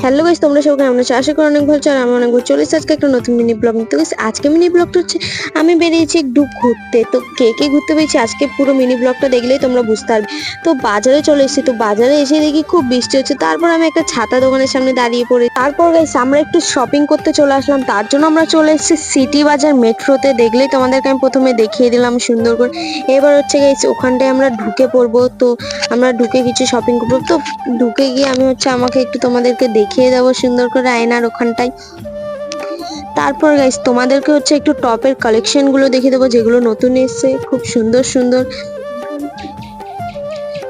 Hello guys, তোমরা সবাই কেমন আছো? আশা করি অনেক ভালো আছো। আর আমি অনেক ভালো চলে এসেছি আজকে একটা নতুন মিনি ব্লগ নিয়ে। তো গাইস আজকে মিনি ব্লগটা হচ্ছে আমি বেরিয়েছি একটু ঘুরতে। তো কে কে ঘুরতে পেরেছি আজকে পুরো মিনি ব্লগটা দেখলেই তোমরা বুঝতে পারবে। তো বাজারে চলে এসেছি, তো বাজারে এসে দেখি খুব বৃষ্টি হচ্ছে। তারপর আমি একটা ছাতা দোকানের সামনে দাঁড়িয়ে পড়ি। তারপর গাইস আমরা একটু শপিং করতে চলে আসলাম। তার জন্য আমরা চলে এসেছি সিটি বাজার মেট্রোতে। দেখলেই তোমাদেরকে আমি প্রথমে দেখিয়ে দিলাম সুন্দর করে। এবার হচ্ছে গাইস ওখানটায় আমরা ঢুকে পড়বো। তো আমরা ঢুকে কিছু শপিং করবো। তো ঢুকে গিয়ে আমি হচ্ছে আমাকে একটু তোমাদেরকে দেখিয়ে দেবো সুন্দর করে আয়নার ওখানটায়। তারপর গাইস তোমাদেরকে হচ্ছে একটু টপের কালেকশন গুলো দেখিয়ে দেবো, যেগুলো নতুন এসছে খুব সুন্দর সুন্দর।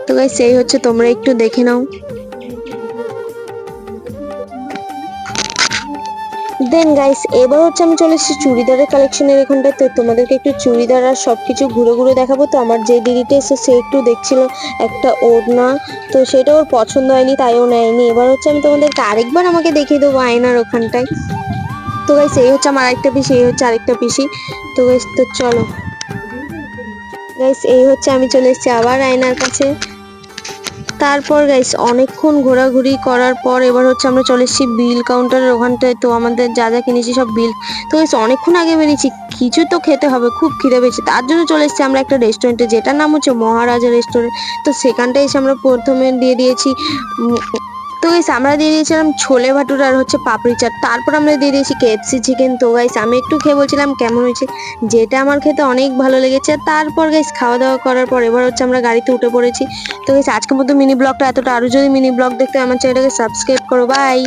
তো গাইস সেই হচ্ছে, তোমরা একটু দেখে নাও। দেন গাইস এবার হচ্ছে আমি চলে এসেছি চুড়িদারের কালেকশনের এখানটায়। তো তোমাদেরকে একটু চুড়িদার আর সবকিছু ঘুরে ঘুরে দেখাবো। তো আমার যে দিদিটা এসে সে একটু দেখছিল একটা ওড়না, তো সেটা ওর পছন্দ হয়নি তাই ও নেয়নি। এবার হচ্ছে আমি তোমাদেরকে আরেকবার আমাকে দেখিয়ে দেবো আয়নার ওখানটায়। তো গাইস এই হচ্ছে আমার আরেকটা পিসি, এই হচ্ছে আরেকটা পিসি। তো গাইস তো চলো গাইস, এই হচ্ছে আমি চলে এসেছি আবার আয়নার কাছে। তারপর গাইস অনেকক্ষণ ঘোরাঘুরি করার পর এবার হচ্ছে আমরা চলে এসেছি বিল কাউন্টারের ওখানটায়। তো আমাদের যা যা কিনেছি সব বিল। তো গাইস অনেকক্ষণ আগে বেরিয়েছি, কিছু তো খেতে হবে, খুব খিদে পেয়েছে। তার জন্য চলে এসেছি আমরা একটা রেস্টুরেন্টে, যেটার নাম হচ্ছে মহারাজা রেস্টুরেন্ট। তো সেখানটায় এসে আমরা প্রথমে দিয়ে দিয়েছি তো গাইস আমরা দিয়ে দিয়েছিলাম ছোলে ভাটুরা আর হচ্ছে পাপড়ি চাট। তারপর আমরা দিয়ে দিয়েছি কেএফসি চিকেন। তো গাইস আমি একটু খেয়ে বলছিলাম কেমন হয়েছে, যেটা আমার খেতে অনেক ভালো লেগেছে। তারপর গাইস খাওয়া দাওয়া করার পর এবার হচ্ছে আমরা গাড়িতে উঠে পড়েছি। তো গাইস আজকের মতো মিনি ব্লগটা এতটা। আরো যদি মিনি ব্লগ দেখতে আমার চ্যানেলটাকে সাবস্ক্রাইব করো। বাই।